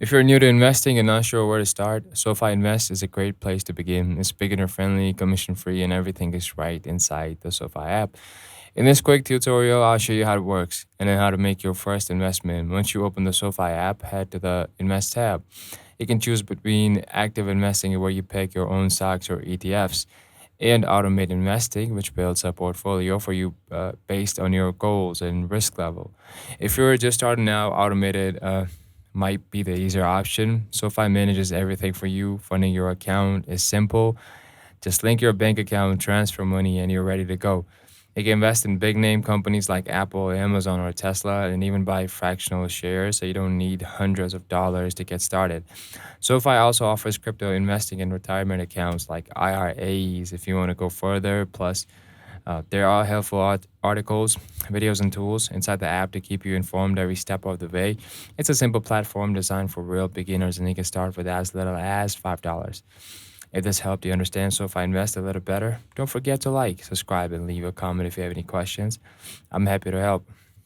If you're new to investing and not sure where to start, SoFi Invest is a great place to begin. It's beginner friendly, commission free, and everything is right inside the SoFi app. In this quick tutorial, I'll show you how it works and then how to make your first investment. Once you open the SoFi app, head to the Invest tab. You can choose between active investing, where you pick your own stocks or ETFs, and automate investing, which builds a portfolio for you based on your goals and risk level. If you're just starting out, automated might be the easier option. SoFi manages everything for you. Funding your account is simple. Just link your bank account, transfer money, and you're ready to go. You can invest in big name companies like Apple, Amazon, or Tesla, and even buy fractional shares, so you don't need hundreds of dollars to get started. SoFi also offers crypto investing and retirement accounts like IRAs if you want to go further. Plus, there are helpful articles, videos, and tools inside the app to keep you informed every step of the way. It's a simple platform designed for real beginners, and you can start with as little as $5. If this helped you understand SoFi Invest a little better, don't forget to like, subscribe, and leave a comment if you have any questions. I'm happy to help.